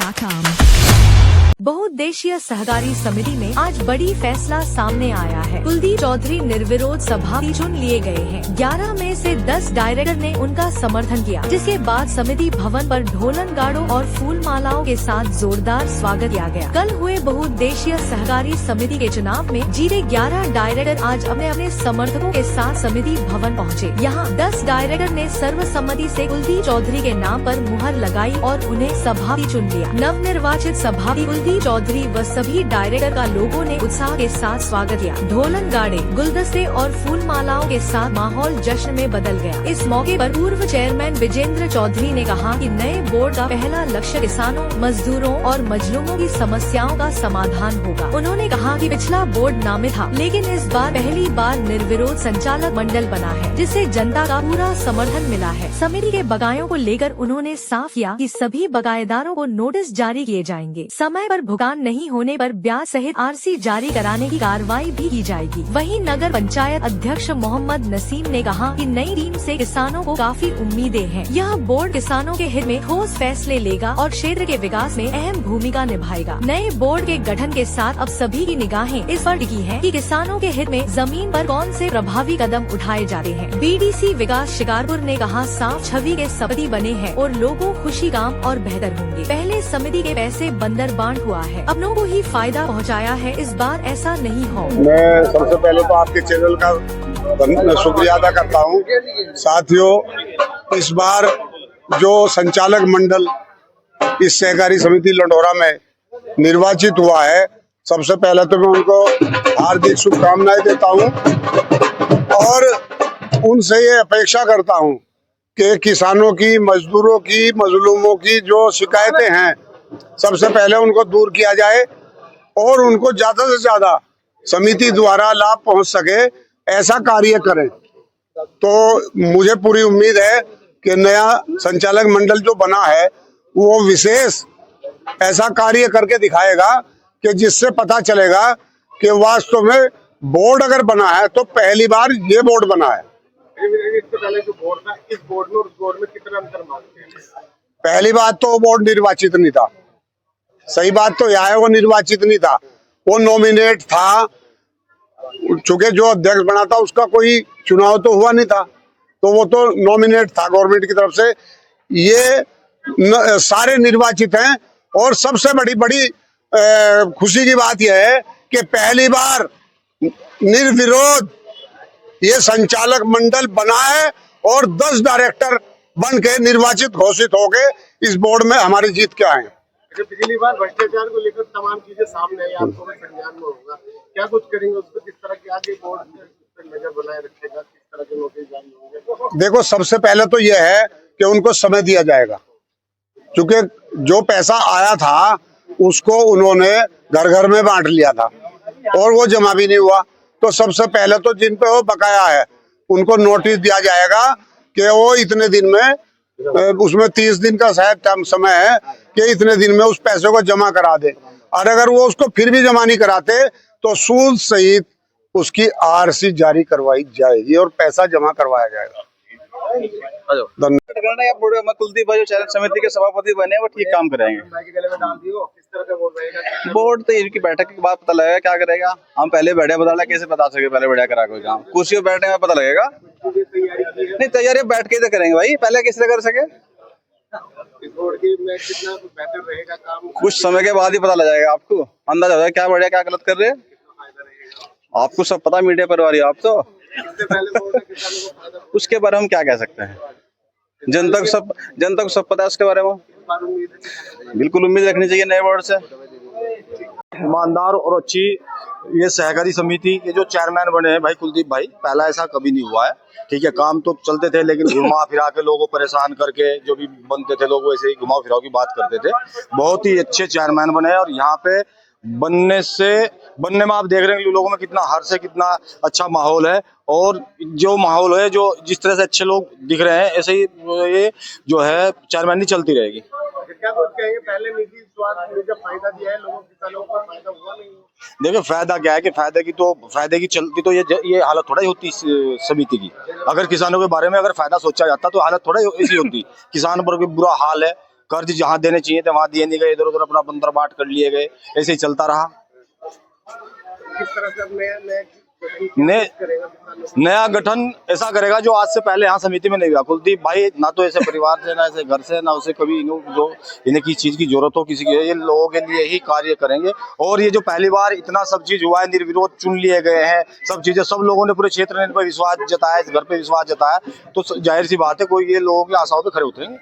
BDSonline.com। बहुउद्देशीय सहकारी समिति में आज बड़ी फैसला सामने आया है। कुलदीप चौधरी निर्विरोध सभापति चुन लिए गए हैं। 11 में से 10 डायरेक्टर ने उनका समर्थन किया, जिसके बाद समिति भवन पर ढोलन गाड़ों और फूल मालाओं के साथ जोरदार स्वागत किया गया। कल हुए बहुउद्देशीय सहकारी समिति के चुनाव में जीते 11 डायरेक्टर आज अपने अपने समर्थकों के साथ समिति भवन पहुँचे। यहाँ 10 डायरेक्टर ने सर्वसम्मति से कुलदीप चौधरी के नाम पर मुहर लगाई और उन्हें सभापति चुन लिया। नवनिर्वाचित सभापति कुलदीप चौधरी व सभी डायरेक्टर का लोगों ने उत्साह के साथ स्वागत किया। ढोलन गाड़े, गुलदस्ते और फूल मालाओं के साथ माहौल जश्न में बदल गया। इस मौके पर पूर्व चेयरमैन विजेंद्र चौधरी ने कहा कि नए बोर्ड का पहला लक्ष्य किसानों, मजदूरों और मजलूमों की समस्याओं का समाधान होगा। उन्होंने कहा कि पिछला बोर्ड नामित था, लेकिन इस बार पहली बार निर्विरोध संचालक मंडल बना है, जिससे जनता का पूरा समर्थन मिला है। समिति के बकायों को लेकर उन्होंने साफ किया कि सभी बकायेदारों को नोटिस जारी किए जाएंगे। समय पर भुगतान नहीं होने पर ब्याज सहित आरसी जारी कराने की कार्रवाई भी की जाएगी। वहीं नगर पंचायत अध्यक्ष मोहम्मद नसीम ने कहा कि नई टीम से किसानों को काफी उम्मीदें हैं। यह बोर्ड किसानों के हित में ठोस फैसले लेगा और क्षेत्र के विकास में अहम भूमिका निभाएगा। नए बोर्ड के गठन के साथ अब सभी की निगाहें इस पर टिकी हैं कि किसानों के हित में जमीन पर कौन से प्रभावी कदम उठाए जाते हैं। बीडीसी विकास शिकारपुर ने कहा, साफ छवि के सपति बने हैं और लोगों खुशी काम और बेहतर होंगे। पहले समिति के पैसे बंदर बांट हुआ है, अपनों को ही फायदा पहुंचाया है, इस बार ऐसा नहीं हो। मैं सबसे पहले तो आपके चैनल का शुक्रिया अदा करता हूं। साथियों, इस बार जो संचालक मंडल इस सहकारी समिति लंढोरा में निर्वाचित हुआ है, सबसे पहले तो मैं उनको हार्दिक शुभकामनाएं देता हूं और उनसे ये अपेक्षा करता हूं कि किसानों की, मजदूरों की, मजलूमों की जो शिकायतें हैं, सबसे पहले उनको दूर किया जाए और उनको ज्यादा से ज्यादा समिति द्वारा लाभ पहुंच सके, ऐसा कार्य करें। तो मुझे पूरी उम्मीद है कि नया संचालक मंडल जो बना है वो विशेष ऐसा कार्य करके दिखाएगा कि जिससे पता चलेगा कि वास्तव में बोर्ड अगर बना है तो पहली बार ये बोर्ड बना है। इससे पहले जो बोर्ड था, इस बोर्ड में और उस बोर्ड में कितना अंतर मानते हैं? पहली बात तो वो बोर्ड निर्वाचित नहीं था। सही बात तो यह है, वो निर्वाचित नहीं था, वो नॉमिनेट था। चूंकि जो अध्यक्ष बना था उसका कोई चुनाव तो हुआ नहीं था, तो वो तो नॉमिनेट था गवर्नमेंट की तरफ से। ये सारे निर्वाचित हैं और सबसे बड़ी खुशी की बात यह है कि पहली बार निर्विरोध ये संचालक मंडल बना है और 10 डायरेक्टर बन के निर्वाचित घोषित हो गए इस बोर्ड में हमारी जीत के आए। पिछली बार भ्रष्टाचार को लेकर तमाम चीजें सामने आई, आपको भी संज्ञान में होगा, क्या कुछ करेंगे उसको? किस तरह की आगे बोर्ड नजर बनाए रखेगा? किस तरह के नोटिस जारी होंगे? देखो, सबसे पहले तो यह है कि उनको समय दिया जाएगा, क्योंकि जो पैसा आया था उसको उन्होंने घर घर में बांट लिया था और वो जमा भी नहीं हुआ। तो सबसे पहले तो जिन पे वो बकाया है उनको नोटिस दिया जाएगा कि वो इतने दिन में, उसमें 30 दिन का शायद टाइम समय है कि इतने दिन में उस पैसे को जमा करा दे। और अगर वो उसको फिर भी जमा नहीं कराते तो सूद सहित उसकी आरसी जारी करवाई जाएगी और पैसा जमा करवाया जाएगा। धन्यवाद। कुलदीप भाई जो चैनल समिति के सभापति बने वो ठीक काम करेंगे। किस तरह का बोर्ड रहेगा? बोर्ड तो इनकी बैठक के बाद पता लगेगा क्या करेगा। हम पहले बढ़िया बता कैसे बता सके, पहले बढ़िया करा कोई काम, कुर्सी पर बैठने में पता लगेगा। नहीं, तैयारी बैठ के तो करेंगे भाई, पहले किस तरह कर सके। इस बोर्ड की में कितना बेहतर रहेगा काम? कुछ समय के बाद ही पता लग जाएगा, आपको अंदाजा हो जाएगा क्या बढ़िया क्या गलत कर रहे हैं। आपको सब पता, मीडिया पर आ रही है आप तो। इससे पहले बोर्ड में किसानों को फायदा, उसके बारे में हम क्या कह सकते हैं? जनता को सब पता है उसके बारे में। बिल्कुल उम्मीद रखनी चाहिए नए बोर्ड से। ईमानदार और अच्छी ये सहकारी समिति के जो चेयरमैन बने हैं भाई कुलदीप भाई, पहला ऐसा कभी नहीं हुआ है। ठीक है, काम तो चलते थे लेकिन घुमा फिरा के लोगों को परेशान करके जो भी बनते थे लोग वैसे ही घुमा फिराव की बात करते थे। बहुत ही अच्छे चेयरमैन बने हैं और यहाँ पे बनने में आप देख रहे हैं लोगों में कितना हर्ष है, कितना अच्छा माहौल है। और जो माहौल है, जो जिस तरह से अच्छे लोग दिख रहे हैं, ऐसे ही ये जो है चेयरमैनी चलती रहेगी। क्या कुछ कहेंगे? पहले निजी स्वास्थ्य में जब फायदा दिया है लोगों, किसानों को फायदा हुआ नहीं? देखिए, फायदा क्या है कि फायदे की चलती तो ये हालत थोड़ा ही होती समिति की। अगर किसानों के बारे में अगर फायदा सोचा जाता तो हालत थोड़ा ऐसी होती। किसान पर भी बुरा हाल है, कर्ज जहाँ देने चाहिए थे वहां दिए नहीं गए, इधर उधर अपना बंदर बाट कर लिए गए, ऐसे ही चलता रहा। किस तरह से अब नया गठन ऐसा करेगा जो आज से पहले यहाँ समिति में नहीं हुआ। कुलदीप भाई ना तो ऐसे परिवार से, ना ऐसे घर से, ना उसे कभी जो इन्हें किसी चीज की जरूरत हो किसी की, ये लोगों के लिए ही कार्य करेंगे। और ये जो पहली बार इतना सब चीज हुआ है, निर्विरोध चुन लिए गए हैं, सब चीजें, सब लोगों ने पूरे क्षेत्र ने इन पर विश्वास जताया, इस घर पे विश्वास जताया, तो जाहिर सी बात है कोई ये लोगों की आशाओं पे खड़े उतरेंगे।